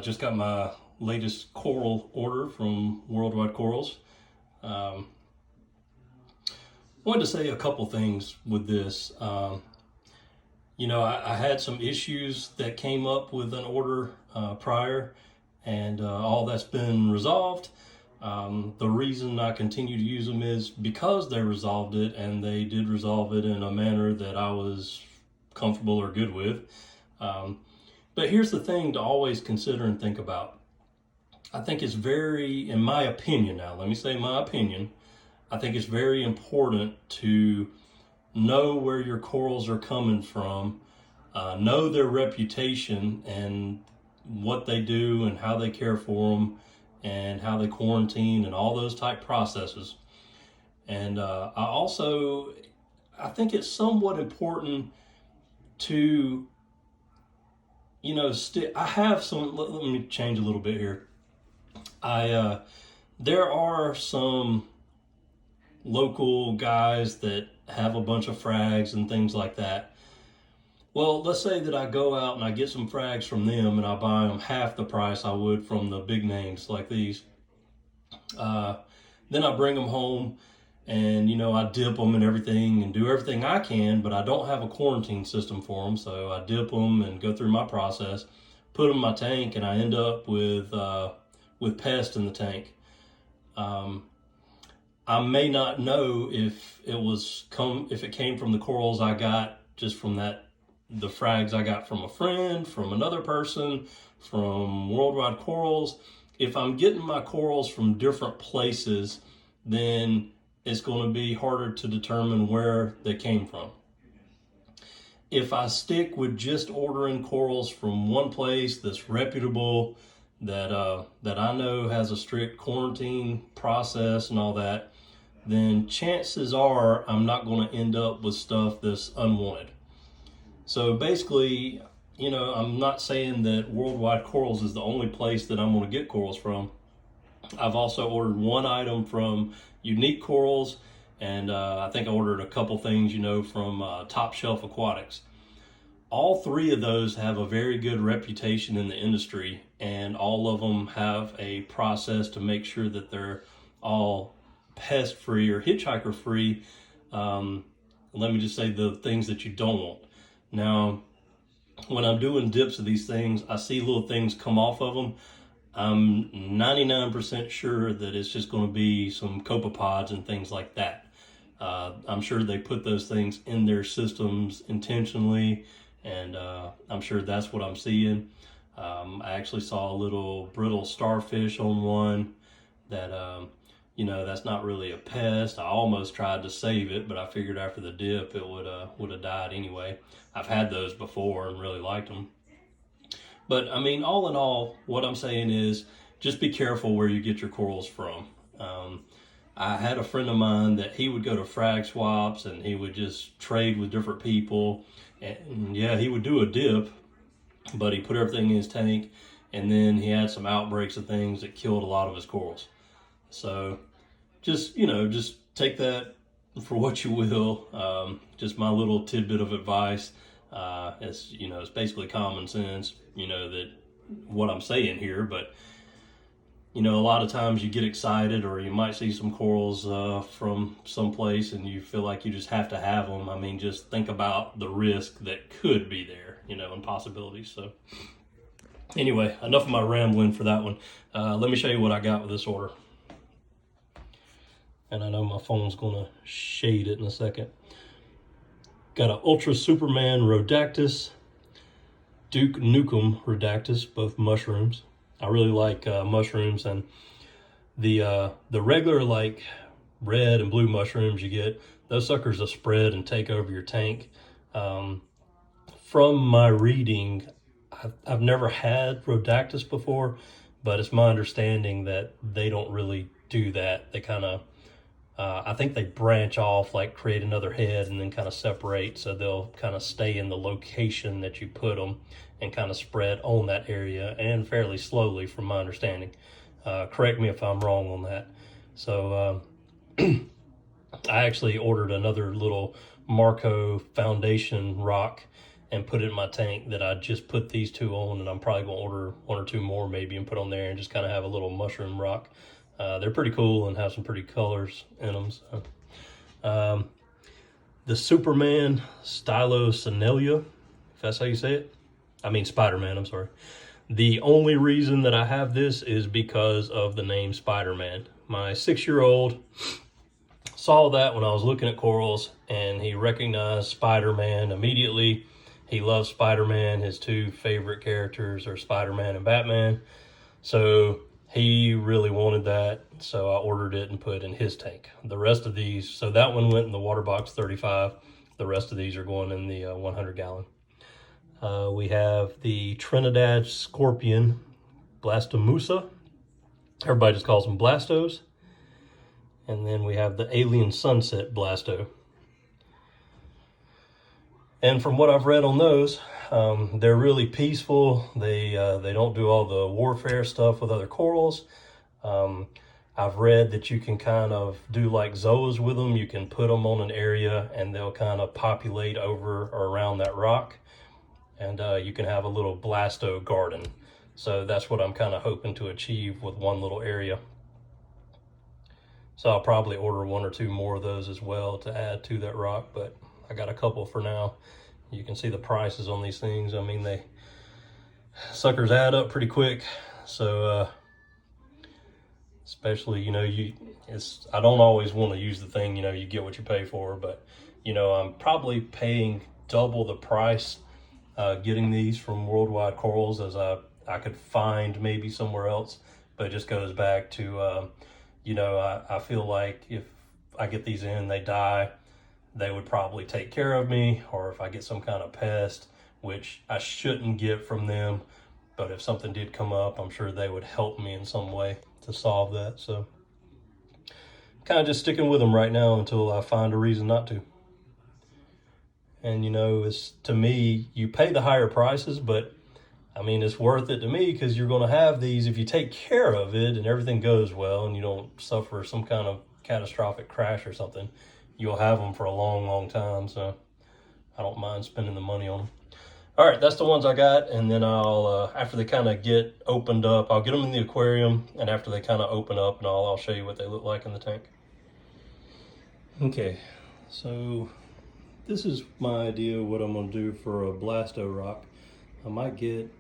Just got my latest coral order from WorldWideCorals. Wanted to say a couple things with this. I had some issues that came up with an order prior, and all that's been resolved. The reason I continue to use them is because they resolved it, and they did resolve it in a manner that I was comfortable or good with. But here's the thing to always consider and think about. I think it's very, in my opinion now, let me say my opinion, I think it's very important to know where your corals are coming from, know their reputation and what they do and how they care for them and how they quarantine and all those type processes. And I think it's somewhat important to I have some. Let me change a little bit here. There are some local guys that have a bunch of frags and things like that. Well, let's say that I go out and I get some frags from them and I buy them half the price I would from the big names like these. Then I bring them home and I dip them and everything and do everything I can, but I don't have a quarantine system for them. So I dip them and go through my process, put them in my tank, and I end up with pests in the tank. I may not know if it came from the corals I got just from the frags I got from a friend, from another person, from Worldwide Corals. If I'm getting my corals from different places, then it's going to be harder to determine where they came from. If I stick with just ordering corals from one place that's reputable, that I know has a strict quarantine process and all that, then chances are I'm not going to end up with stuff that's unwanted. So basically, I'm not saying that Worldwide Corals is the only place that I'm going to get corals from. I've also ordered one item from Unique Corals, and I think I ordered a couple things, from Top Shelf Aquatics. All three of those have a very good reputation in the industry, and all of them have a process to make sure that they're all pest-free or hitchhiker-free. Let me just say the things that you don't want. Now, when I'm doing dips of these things, I see little things come off of them. I'm 99% sure that it's just going to be some copepods and things like that. I'm sure they put those things in their systems intentionally, and I'm sure that's what I'm seeing. I actually saw a little brittle starfish on one that, that's not really a pest. I almost tried to save it, but I figured after the dip it would have died anyway. I've had those before and really liked them. But I mean, all in all, what I'm saying is just be careful where you get your corals from. I had a friend of mine that he would go to frag swaps and he would just trade with different people. And yeah, he would do a dip, but he put everything in his tank, and then he had some outbreaks of things that killed a lot of his corals. So just take that for what you will. Just my little tidbit of advice. It's basically common sense, that what I'm saying here, but a lot of times you get excited, or you might see some corals from someplace and you feel like you just have to have them. I mean, just think about the risk that could be there, and possibilities. So anyway, enough of my rambling for that one. Let me show you what I got with this order. And I know my phone's gonna shade it in a second. Got an Ultra Superman Rhodactis, Duke Nukem Rhodactis, both mushrooms. I really like mushrooms, and the regular like red and blue mushrooms you get, those suckers will spread and take over your tank. From my reading, I've never had Rhodactis before, but it's my understanding that they don't really do that. They kind of I think they branch off, like create another head and then kind of separate, so they'll kind of stay in the location that you put them and kind of spread on that area, and fairly slowly from my understanding. Correct me if I'm wrong on that. So I actually ordered another little Marco foundation rock, and put it in my tank that I just put these two on, and I'm probably gonna order 1 or 2 more maybe and put on there and just kind of have a little mushroom rock. They're pretty cool and have some pretty colors in them. So. The Superman Stylosanelia, if that's how you say it. I mean Spider-Man, I'm sorry. The only reason that I have this is because of the name Spider-Man. My 6-year-old saw that when I was looking at corals, and he recognized Spider-Man immediately. He loves Spider-Man. His 2 favorite characters are Spider-Man and Batman. So he really wanted that, so I ordered it and put in his tank. The rest of these, so that one went in the water box 35. The rest of these are going in the 100 gallon. We have the Trinidad Scorpion Blastomusa. Everybody just calls them Blastos. And then we have the Alien Sunset Blasto. And from what I've read on those, they're really peaceful. They don't do all the warfare stuff with other corals. I've read that you can kind of do like zoas with them. You can put them on an area and they'll kind of populate over or around that rock. And you can have a little blasto garden. So that's what I'm kind of hoping to achieve with one little area. So I'll probably order 1 or 2 more of those as well to add to that rock, but I got a couple for now. You can see the prices on these things. I mean, they suckers add up pretty quick. So especially, you know, I don't always want to use the thing, you know, you get what you pay for, but you know, I'm probably paying double the price getting these from WorldWideCorals as I could find maybe somewhere else. But it just goes back to you know, I feel like if I get these in, they die, they would probably take care of me, or if I get some kind of pest, which I shouldn't get from them, but if something did come up, I'm sure they would help me in some way to solve that. So kind of just sticking with them right now until I find a reason not to. And you know, it's, to me, you pay the higher prices, but I mean, it's worth it to me because you're going to have these, if you take care of it and everything goes well and you don't suffer some kind of catastrophic crash or something, you'll have them for a long, long time. So I don't mind spending the money on them. All right, that's the ones I got. And then I'll, after they kind of get opened up, I'll get them in the aquarium. And after they kind of open up and I'll show you what they look like in the tank. Okay, so this is my idea of what I'm going to do for a Blasto rock. I might get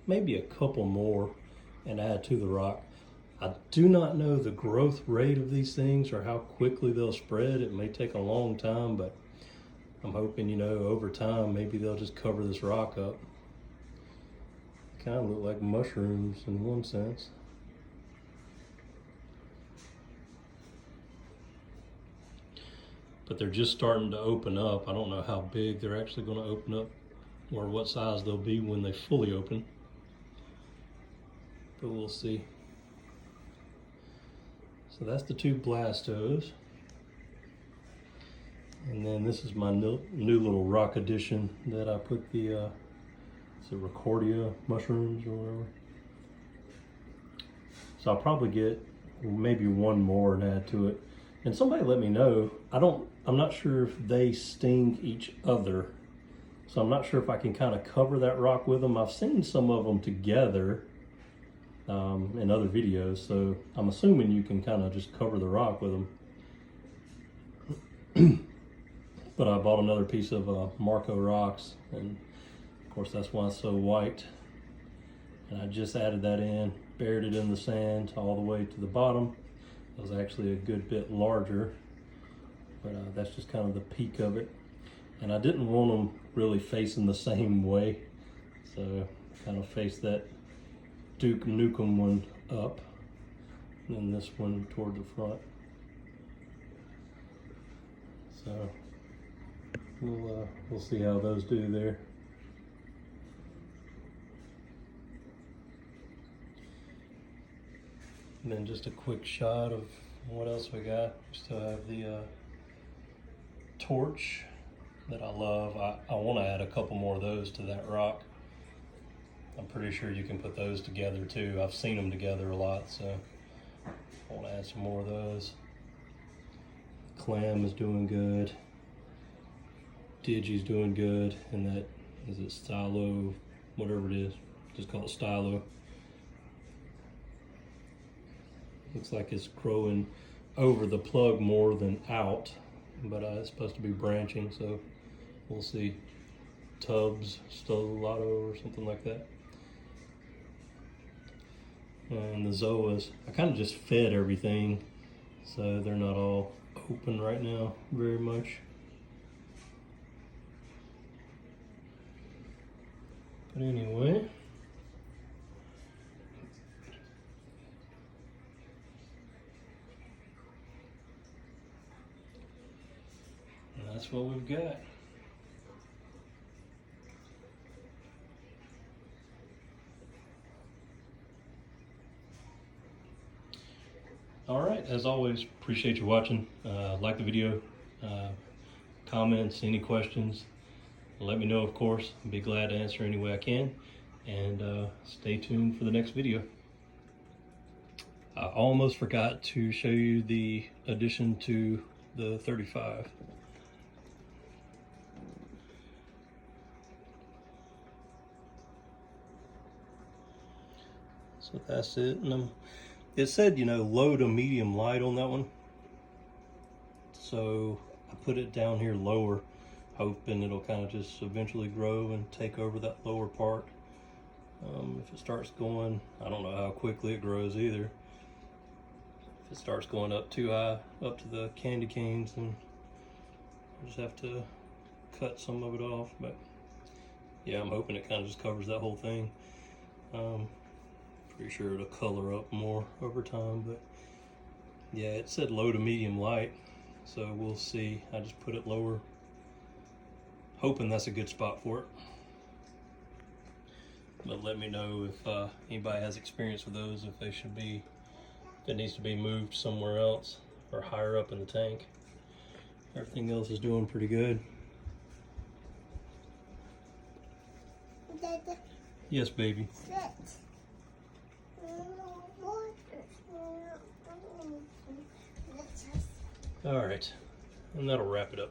maybe a couple more and add to the rock. I do not know the growth rate of these things or how quickly they'll spread. It may take a long time, but I'm hoping, you know, over time, maybe they'll just cover this rock up. Kind of look like mushrooms in one sense. But they're just starting to open up. I don't know how big they're actually going to open up or what size they'll be when they fully open. But we'll see. So that's the 2 Blastos. And then this is my new little rock addition that I put the, is it Recordia mushrooms or whatever. So I'll probably get maybe 1 more and add to it. And somebody let me know, I'm not sure if they sting each other. So I'm not sure if I can kind of cover that rock with them. I've seen some of them together in other videos, so I'm assuming you can kind of just cover the rock with them. But I bought another piece of Marco rocks, and of course that's why it's so white. And I just added that in, buried it in the sand all the way to the bottom. It was actually a good bit larger, but that's just kind of the peak of it. And I didn't want them really facing the same way, so kind of face that Duke Nukem one up, and then this one toward the front. So we'll see how those do there. And then just a quick shot of what else we got. We still have the torch that I love. I want to add a couple more of those to that rock. I'm pretty sure you can put those together too. I've seen them together a lot, so I want to add some more of those. Clam is doing good. Digi's doing good, and that is it stylo, whatever it is, just call it stylo. Looks like it's growing over the plug more than out, but it's supposed to be branching, so we'll see. Tubs, Stellato or something like that. And the Zoas, I kind of just fed everything, so they're not all open right now very much. But anyway, that's what we've got. All right, as always, appreciate you watching. Like the video, comments, any questions, let me know, of course. I'd be glad to answer any way I can. And stay tuned for the next video. I almost forgot to show you the addition to the 35. So that's it. And it said, you know, low to medium light on that one. So I put it down here lower, hoping it'll kind of just eventually grow and take over that lower part. If it starts going, I don't know how quickly it grows either. If it starts going up too high, up to the candy canes, then I just have to cut some of it off. But yeah, I'm hoping it kind of just covers that whole thing. Pretty sure it'll color up more over time, but yeah, it said low to medium light, so we'll see. I just put it lower, hoping that's a good spot for it. But let me know if anybody has experience with those, if they should be, if it needs to be moved somewhere else or higher up in the tank. Everything else is doing pretty good. Dada. Yes, baby. All right, and that'll wrap it up.